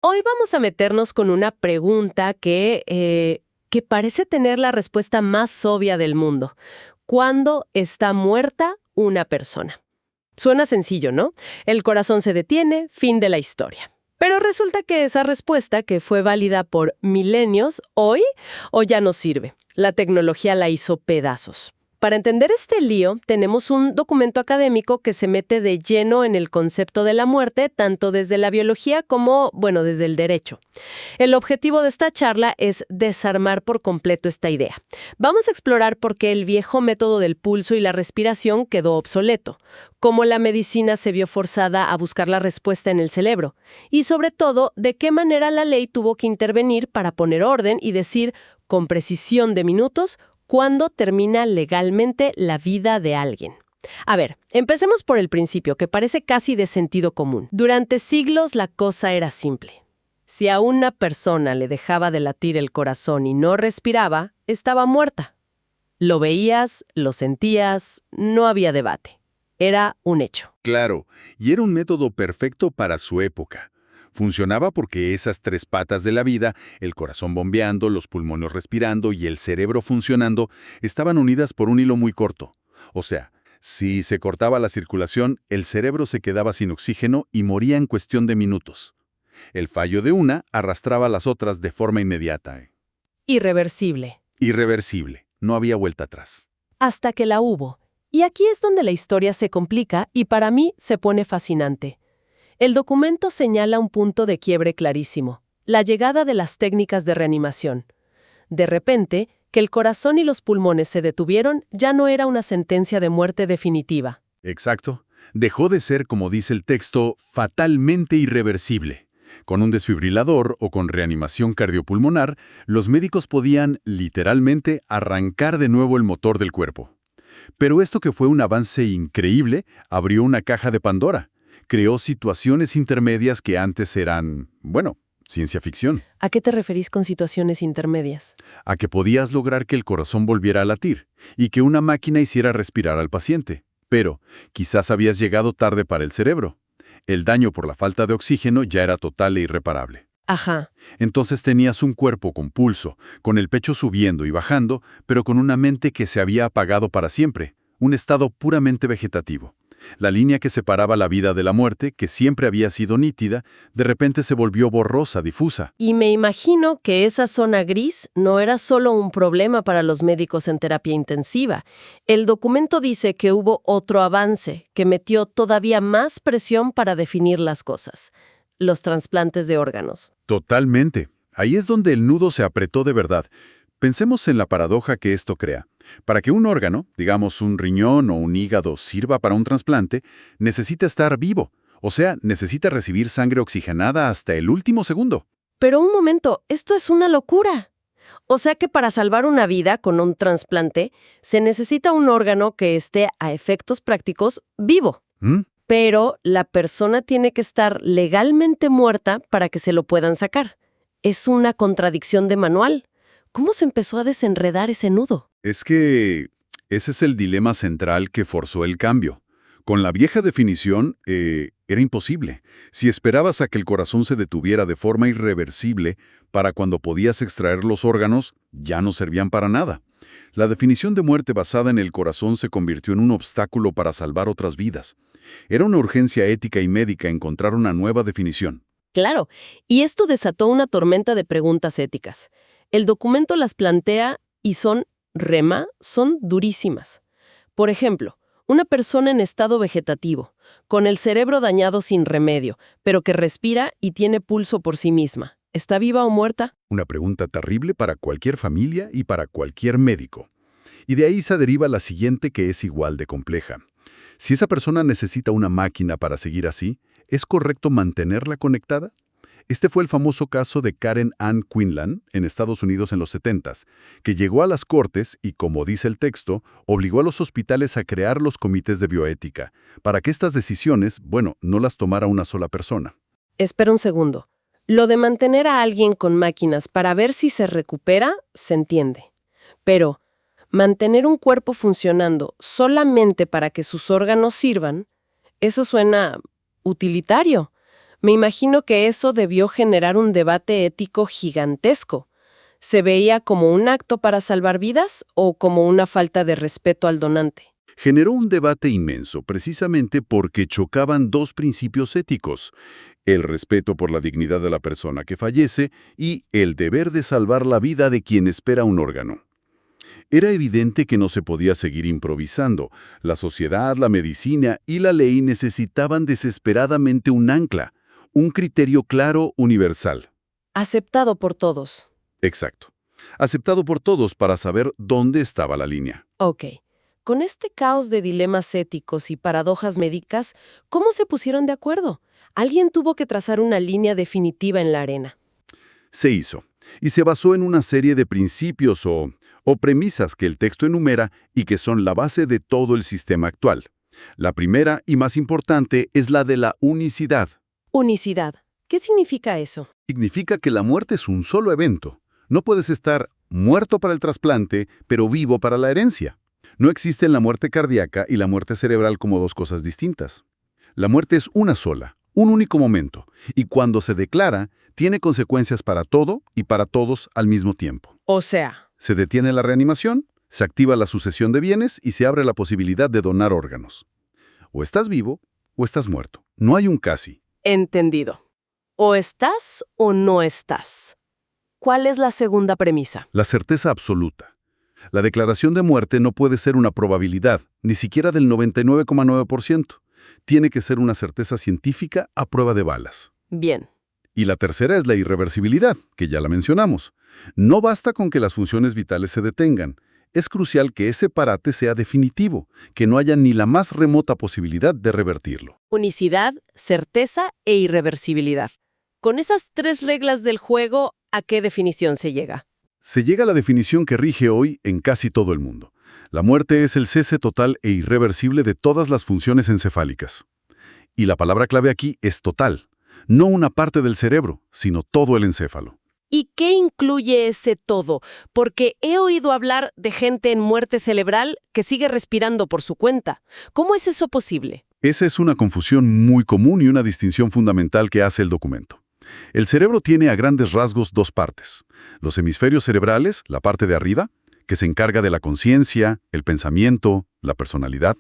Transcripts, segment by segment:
Hoy vamos a meternos con una pregunta que parece tener la respuesta más obvia del mundo. ¿Cuándo está muerta una persona? Suena sencillo, ¿no? El corazón se detiene, fin de la historia. Pero resulta que esa respuesta, que fue válida por milenios, hoy o ya no sirve. La tecnología la hizo pedazos. Para entender este lío, tenemos un documento académico que se mete de lleno en el concepto de la muerte, tanto desde la biología como, desde el derecho. El objetivo de esta charla es desarmar por completo esta idea. Vamos a explorar por qué el viejo método del pulso y la respiración quedó obsoleto, cómo la medicina se vio forzada a buscar la respuesta en el cerebro, y sobre todo, de qué manera la ley tuvo que intervenir para poner orden y decir, con precisión de minutos, ¿cuándo termina legalmente la vida de alguien? A ver, empecemos por el principio, que parece casi de sentido común. Durante siglos la cosa era simple. Si a una persona le dejaba de latir el corazón y no respiraba, estaba muerta. Lo veías, lo sentías, no había debate. Era un hecho. Claro, y era un método perfecto para su época. Funcionaba porque esas tres patas de la vida, el corazón bombeando, los pulmones respirando y el cerebro funcionando, estaban unidas por un hilo muy corto. O sea, si se cortaba la circulación, el cerebro se quedaba sin oxígeno y moría en cuestión de minutos. El fallo de una arrastraba a las otras de forma inmediata. Irreversible. Irreversible. No había vuelta atrás. Hasta que la hubo. Y aquí es donde la historia se complica y para mí se pone fascinante. El documento señala un punto de quiebre clarísimo, la llegada de las técnicas de reanimación. De repente, que el corazón y los pulmones se detuvieron ya no era una sentencia de muerte definitiva. Exacto. Dejó de ser, como dice el texto, fatalmente irreversible. Con un desfibrilador o con reanimación cardiopulmonar, los médicos podían, literalmente, arrancar de nuevo el motor del cuerpo. Pero esto, que fue un avance increíble, abrió una caja de Pandora. Creó situaciones intermedias que antes eran, ciencia ficción. ¿A qué te referís con situaciones intermedias? A que podías lograr que el corazón volviera a latir y que una máquina hiciera respirar al paciente. Pero quizás habías llegado tarde para el cerebro. El daño por la falta de oxígeno ya era total e irreparable. Ajá. Entonces tenías un cuerpo con pulso, con el pecho subiendo y bajando, pero con una mente que se había apagado para siempre, un estado puramente vegetativo. La línea que separaba la vida de la muerte, que siempre había sido nítida, de repente se volvió borrosa, difusa. Y me imagino que esa zona gris no era solo un problema para los médicos en terapia intensiva. El documento dice que hubo otro avance, que metió todavía más presión para definir las cosas: los trasplantes de órganos. Totalmente. Ahí es donde el nudo se apretó de verdad. Pensemos en la paradoja que esto crea. Para que un órgano, digamos un riñón o un hígado, sirva para un trasplante, necesita estar vivo. O sea, necesita recibir sangre oxigenada hasta el último segundo. Pero un momento, esto es una locura. O sea que para salvar una vida con un trasplante, se necesita un órgano que esté, a efectos prácticos, vivo. ¿Mm? Pero la persona tiene que estar legalmente muerta para que se lo puedan sacar. Es una contradicción de manual. ¿Cómo se empezó a desenredar ese nudo? Es que ese es el dilema central que forzó el cambio. Con la vieja definición, era imposible. Si esperabas a que el corazón se detuviera de forma irreversible para cuando podías extraer los órganos, ya no servían para nada. La definición de muerte basada en el corazón se convirtió en un obstáculo para salvar otras vidas. Era una urgencia ética y médica encontrar una nueva definición. Claro, y esto desató una tormenta de preguntas éticas. El documento las plantea y son durísimas. Por ejemplo, una persona en estado vegetativo, con el cerebro dañado sin remedio, pero que respira y tiene pulso por sí misma. ¿Está viva o muerta? Una pregunta terrible para cualquier familia y para cualquier médico. Y de ahí se deriva la siguiente, que es igual de compleja. Si esa persona necesita una máquina para seguir así, ¿es correcto mantenerla conectada? Este fue el famoso caso de Karen Ann Quinlan en Estados Unidos en los 70s, que llegó a las cortes y, como dice el texto, obligó a los hospitales a crear los comités de bioética, para que estas decisiones, no las tomara una sola persona. Espera un segundo. Lo de mantener a alguien con máquinas para ver si se recupera, se entiende. Pero mantener un cuerpo funcionando solamente para que sus órganos sirvan, eso suena utilitario. Me imagino que eso debió generar un debate ético gigantesco. ¿Se veía como un acto para salvar vidas o como una falta de respeto al donante? Generó un debate inmenso precisamente porque chocaban dos principios éticos: el respeto por la dignidad de la persona que fallece y el deber de salvar la vida de quien espera un órgano. Era evidente que no se podía seguir improvisando. La sociedad, la medicina y la ley necesitaban desesperadamente un ancla, un criterio claro, universal. Aceptado por todos. Exacto. Aceptado por todos para saber dónde estaba la línea. Ok. Con este caos de dilemas éticos y paradojas médicas, ¿cómo se pusieron de acuerdo? Alguien tuvo que trazar una línea definitiva en la arena. Se hizo, y se basó en una serie de principios o premisas que el texto enumera y que son la base de todo el sistema actual. La primera y más importante es la de la unicidad. Unicidad. ¿Qué significa eso? Significa que la muerte es un solo evento. No puedes estar muerto para el trasplante, pero vivo para la herencia. No existen la muerte cardíaca y la muerte cerebral como dos cosas distintas. La muerte es una sola, un único momento, y cuando se declara, tiene consecuencias para todo y para todos al mismo tiempo. O sea, Se detiene la reanimación, se activa la sucesión de bienes y se abre la posibilidad de donar órganos. O estás vivo o estás muerto. No hay un casi. entendido. O estás o no estás. ¿Cuál es la segunda premisa? La certeza absoluta. La declaración de muerte no puede ser una probabilidad, ni siquiera del 99,9%. Tiene que ser una certeza científica a prueba de balas. Bien. Y la tercera es la irreversibilidad, que ya la mencionamos. No basta con que las funciones vitales se detengan. Es crucial que ese parate sea definitivo, que no haya ni la más remota posibilidad de revertirlo. Unicidad, certeza e irreversibilidad. Con esas tres reglas del juego, ¿a qué definición se llega? Se llega a la definición que rige hoy en casi todo el mundo. La muerte es el cese total e irreversible de todas las funciones encefálicas. Y la palabra clave aquí es total. No una parte del cerebro, sino todo el encéfalo. ¿Y qué incluye ese todo? Porque he oído hablar de gente en muerte cerebral que sigue respirando por su cuenta. ¿Cómo es eso posible? Esa es una confusión muy común y una distinción fundamental que hace el documento. El cerebro tiene a grandes rasgos dos partes. Los hemisferios cerebrales, la parte de arriba, que se encarga de la conciencia, el pensamiento, la personalidad,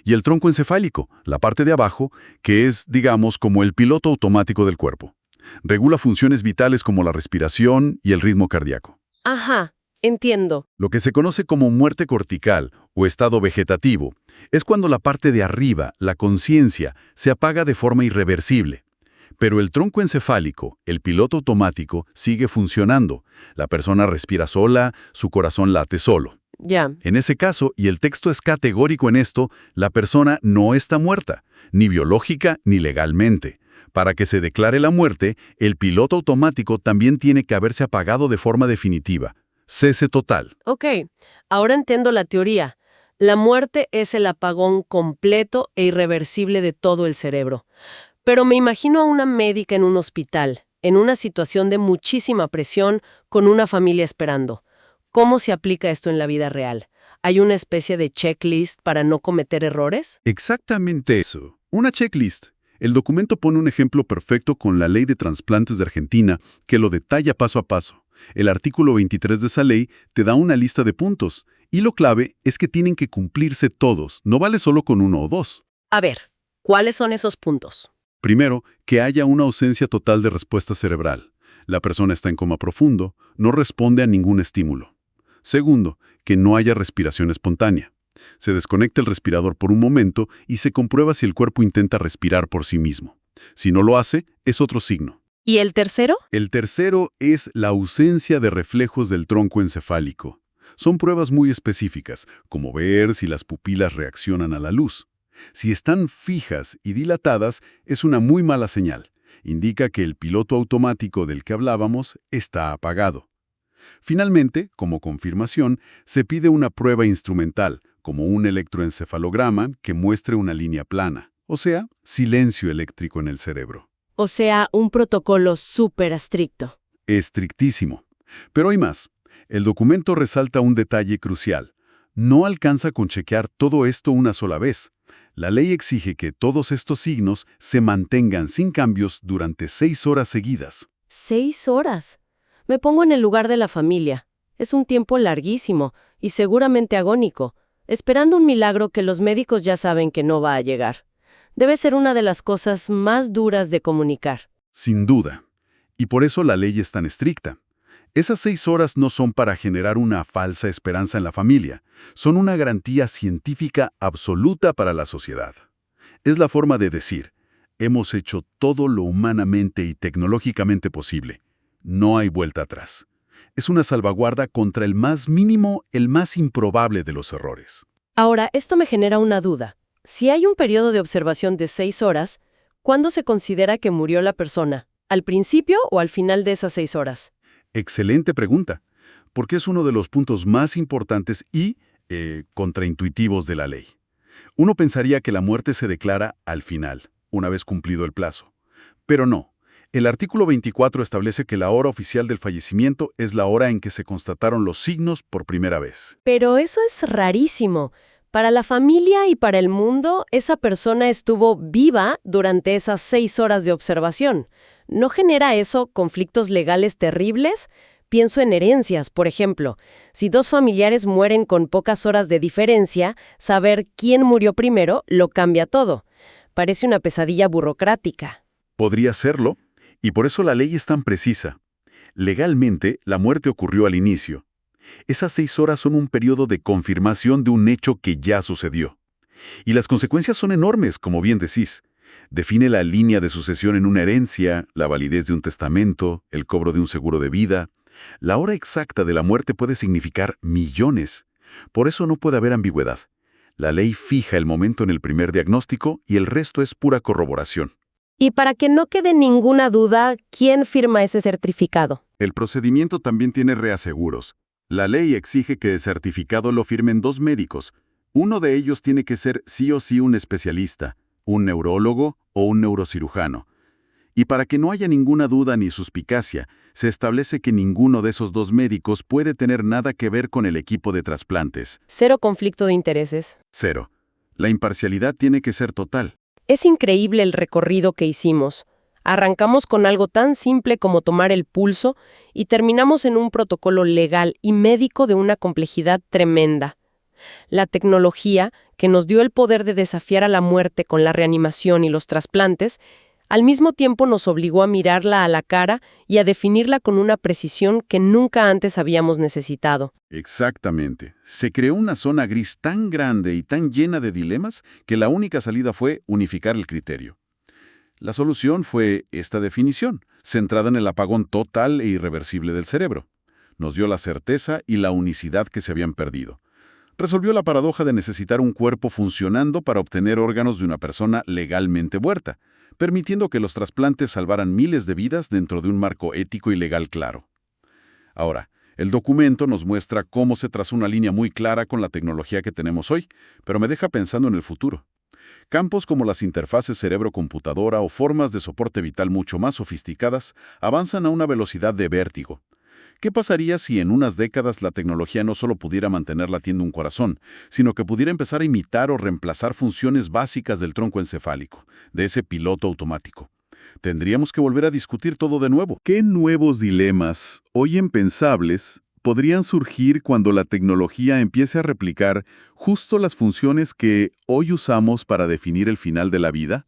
y el tronco encefálico, la parte de abajo, que es, digamos, como el piloto automático del cuerpo. Regula funciones vitales como la respiración y el ritmo cardíaco. Ajá, entiendo. Lo que se conoce como muerte cortical o estado vegetativo es cuando la parte de arriba, la conciencia, se apaga de forma irreversible. Pero el tronco encefálico, el piloto automático, sigue funcionando. La persona respira sola, su corazón late solo. Ya. En ese caso, y el texto es categórico en esto, la persona no está muerta, ni biológica ni legalmente. Para que se declare la muerte, el piloto automático también tiene que haberse apagado de forma definitiva. Cese total. Ok, ahora entiendo la teoría. La muerte es el apagón completo e irreversible de todo el cerebro. Pero me imagino a una médica en un hospital, en una situación de muchísima presión, con una familia esperando. ¿Cómo se aplica esto en la vida real? ¿Hay una especie de checklist para no cometer errores? Exactamente eso. Una checklist. El documento pone un ejemplo perfecto con la Ley de Trasplantes de Argentina, que lo detalla paso a paso. El artículo 23 de esa ley te da una lista de puntos, y lo clave es que tienen que cumplirse todos, no vale solo con uno o dos. A ver, ¿cuáles son esos puntos? Primero, que haya una ausencia total de respuesta cerebral. La persona está en coma profundo, no responde a ningún estímulo. Segundo, que no haya respiración espontánea. Se desconecta el respirador por un momento y se comprueba si el cuerpo intenta respirar por sí mismo. Si no lo hace, es otro signo. ¿Y el tercero? El tercero es la ausencia de reflejos del tronco encefálico. Son pruebas muy específicas, como ver si las pupilas reaccionan a la luz. Si están fijas y dilatadas, es una muy mala señal. Indica que el piloto automático del que hablábamos está apagado. Finalmente, como confirmación, se pide una prueba instrumental, como un electroencefalograma que muestre una línea plana, o sea, silencio eléctrico en el cerebro. O sea, un protocolo súper estricto. Estrictísimo. Pero hay más. El documento resalta un detalle crucial. No alcanza con chequear todo esto una sola vez. La ley exige que todos estos signos se mantengan sin cambios durante 6 horas seguidas. 6 horas. Me pongo en el lugar de la familia. Es un tiempo larguísimo y seguramente agónico, esperando un milagro que los médicos ya saben que no va a llegar. Debe ser una de las cosas más duras de comunicar. Sin duda. Y por eso la ley es tan estricta. Esas 6 horas no son para generar una falsa esperanza en la familia, son una garantía científica absoluta para la sociedad. Es la forma de decir, hemos hecho todo lo humanamente y tecnológicamente posible. No hay vuelta atrás. Es una salvaguarda contra el más mínimo, el más improbable de los errores. Ahora, esto me genera una duda. Si hay un periodo de observación de 6 horas, ¿cuándo se considera que murió la persona? ¿Al principio o al final de esas 6 horas? Excelente pregunta, porque es uno de los puntos más importantes y contraintuitivos de la ley. Uno pensaría que la muerte se declara al final, una vez cumplido el plazo. Pero no. El artículo 24 establece que la hora oficial del fallecimiento es la hora en que se constataron los signos por primera vez. Pero eso es rarísimo. Para la familia y para el mundo, esa persona estuvo viva durante esas 6 horas de observación. ¿No genera eso conflictos legales terribles? Pienso en herencias, por ejemplo. Si dos familiares mueren con pocas horas de diferencia, saber quién murió primero lo cambia todo. Parece una pesadilla burocrática. Podría serlo, y por eso la ley es tan precisa. Legalmente, la muerte ocurrió al inicio. Esas 6 horas son un periodo de confirmación de un hecho que ya sucedió. Y las consecuencias son enormes, como bien decís. Define la línea de sucesión en una herencia, la validez de un testamento, el cobro de un seguro de vida. La hora exacta de la muerte puede significar millones. Por eso no puede haber ambigüedad. La ley fija el momento en el primer diagnóstico y el resto es pura corroboración. Y para que no quede ninguna duda, ¿quién firma ese certificado? El procedimiento también tiene reaseguros. La ley exige que el certificado lo firmen 2 médicos. Uno de ellos tiene que ser sí o sí un especialista, un neurólogo o un neurocirujano. Y para que no haya ninguna duda ni suspicacia, se establece que ninguno de esos 2 médicos puede tener nada que ver con el equipo de trasplantes. Cero conflicto de intereses. 0. La imparcialidad tiene que ser total. Es increíble el recorrido que hicimos. Arrancamos con algo tan simple como tomar el pulso y terminamos en un protocolo legal y médico de una complejidad tremenda. La tecnología, que nos dio el poder de desafiar a la muerte con la reanimación y los trasplantes, al mismo tiempo nos obligó a mirarla a la cara y a definirla con una precisión que nunca antes habíamos necesitado. Exactamente. Se creó una zona gris tan grande y tan llena de dilemas que la única salida fue unificar el criterio. La solución fue esta definición, centrada en el apagón total e irreversible del cerebro. Nos dio la certeza y la unicidad que se habían perdido. Resolvió la paradoja de necesitar un cuerpo funcionando para obtener órganos de una persona legalmente muerta, permitiendo que los trasplantes salvaran miles de vidas dentro de un marco ético y legal claro. Ahora, el documento nos muestra cómo se trazó una línea muy clara con la tecnología que tenemos hoy, pero me deja pensando en el futuro. Campos como las interfaces cerebro-computadora o formas de soporte vital mucho más sofisticadas avanzan a una velocidad de vértigo. ¿Qué pasaría si en unas décadas la tecnología no solo pudiera mantener latiendo un corazón, sino que pudiera empezar a imitar o reemplazar funciones básicas del tronco encefálico, de ese piloto automático? Tendríamos que volver a discutir todo de nuevo. ¿Qué nuevos dilemas, hoy impensables, podrían surgir cuando la tecnología empiece a replicar justo las funciones que hoy usamos para definir el final de la vida?